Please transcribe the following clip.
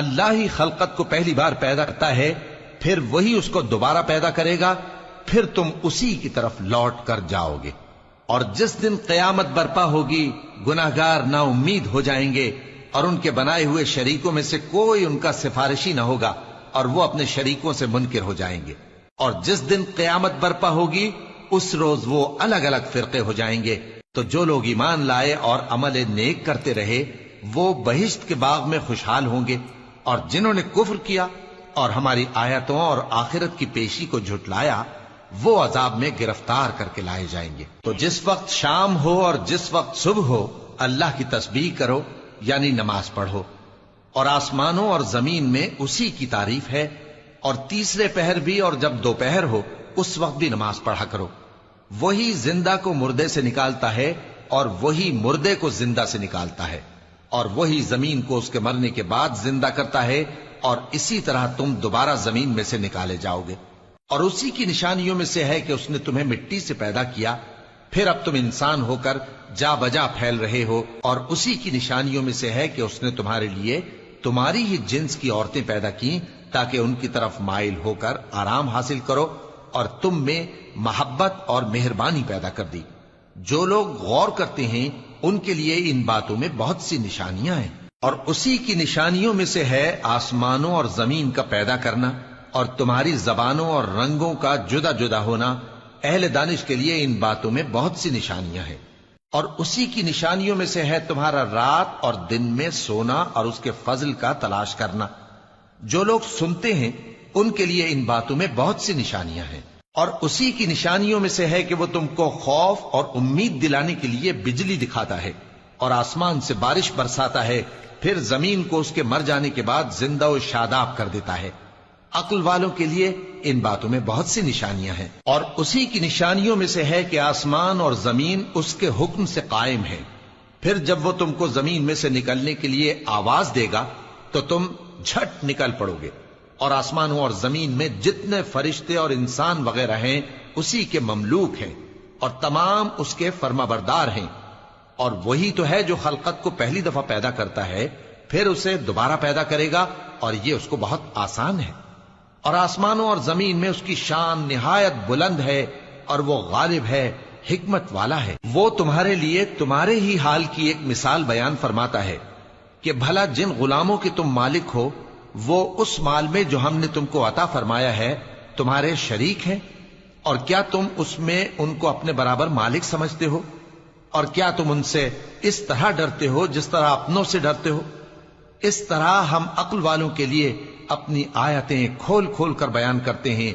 اللہ ہی خلقت کو پہلی بار پیدا کرتا ہے، پھر وہی اس کو دوبارہ پیدا کرے گا، پھر تم اسی کی طرف لوٹ کر جاؤ گے۔ اور جس دن قیامت برپا ہوگی، گناہگار نا امید ہو جائیں گے، اور ان کے بنائے ہوئے شریکوں میں سے کوئی ان کا سفارشی نہ ہوگا، اور وہ اپنے شریکوں سے منکر ہو جائیں گے۔ اور جس دن قیامت برپا ہوگی، اس روز وہ الگ الگ فرقے ہو جائیں گے۔ تو جو لوگ ایمان لائے اور عمل نیک کرتے رہے، وہ بہشت کے باغ میں خوشحال ہوں گے، اور جنہوں نے کفر کیا اور ہماری آیتوں اور آخرت کی پیشی کو جھٹلایا، وہ عذاب میں گرفتار کر کے لائے جائیں گے۔ تو جس وقت شام ہو اور جس وقت صبح ہو، اللہ کی تسبیح کرو، یعنی نماز پڑھو۔ اور آسمانوں اور زمین میں اسی کی تعریف ہے، اور تیسرے پہر بھی اور جب دوپہر ہو اس وقت بھی نماز پڑھا کرو۔ وہی زندہ کو مردے سے نکالتا ہے، اور وہی مردے کو زندہ سے نکالتا ہے، اور وہی زمین کو اس کے مرنے کے بعد زندہ کرتا ہے، اور اسی طرح تم دوبارہ زمین میں سے نکالے جاؤ گے۔ اور اسی کی نشانیوں میں سے ہے کہ اس نے تمہیں مٹی سے پیدا کیا، پھر اب تم انسان ہو کر جا بجا پھیل رہے ہو۔ اور اسی کی نشانیوں میں سے ہے کہ اس نے تمہارے لیے تمہاری ہی جنس کی عورتیں پیدا کی، تاکہ ان کی طرف مائل ہو کر آرام حاصل کرو، اور تم میں محبت اور مہربانی پیدا کر دی۔ جو لوگ غور کرتے ہیں ان کے لیے ان باتوں میں بہت سی نشانیاں ہیں۔ اور اسی کی نشانیوں میں سے ہے آسمانوں اور زمین کا پیدا کرنا، اور تمہاری زبانوں اور رنگوں کا جدا جدا ہونا۔ اہل دانش کے لیے ان باتوں میں بہت سی نشانیاں ہیں۔ اور اسی کی نشانیوں میں سے ہے تمہارا رات اور دن میں سونا اور اس کے فضل کا تلاش کرنا۔ جو لوگ سنتے ہیں ان کے لیے ان باتوں میں بہت سی نشانیاں ہیں۔ اور اسی کی نشانیوں میں سے ہے کہ وہ تم کو خوف اور امید دلانے کے لیے بجلی دکھاتا ہے، اور آسمان سے بارش برساتا ہے، پھر زمین کو اس کے مر جانے کے بعد زندہ و شاداب کر دیتا ہے۔ عقل والوں کے لیے ان باتوں میں بہت سی نشانیاں ہیں۔ اور اسی کی نشانیوں میں سے ہے کہ آسمان اور زمین اس کے حکم سے قائم ہے، پھر جب وہ تم کو زمین میں سے نکلنے کے لیے آواز دے گا تو تم جھٹ نکل پڑو گے۔ اور آسمانوں اور زمین میں جتنے فرشتے اور انسان وغیرہ ہیں اسی کے مملوک ہیں، اور تمام اس کے فرما بردار ہیں۔ اور وہی تو ہے جو خلقت کو پہلی دفعہ پیدا کرتا ہے، پھر اسے دوبارہ پیدا کرے گا، اور یہ اس کو بہت آسان ہے۔ اور آسمانوں اور زمین میں اس کی شان نہایت بلند ہے، اور وہ غالب ہے، حکمت والا ہے۔ وہ تمہارے لیے تمہارے ہی حال کی ایک مثال بیان فرماتا ہے کہ بھلا جن غلاموں کے تم مالک ہو، وہ اس مال میں جو ہم نے تم کو عطا فرمایا ہے تمہارے شریک ہیں، اور کیا تم اس میں ان کو اپنے برابر مالک سمجھتے ہو؟ اور کیا تم ان سے اس طرح ڈرتے ہو جس طرح اپنوں سے ڈرتے ہو؟ اس طرح ہم عقل والوں کے لیے اپنی آیتیں کھول کھول کر بیان کرتے ہیں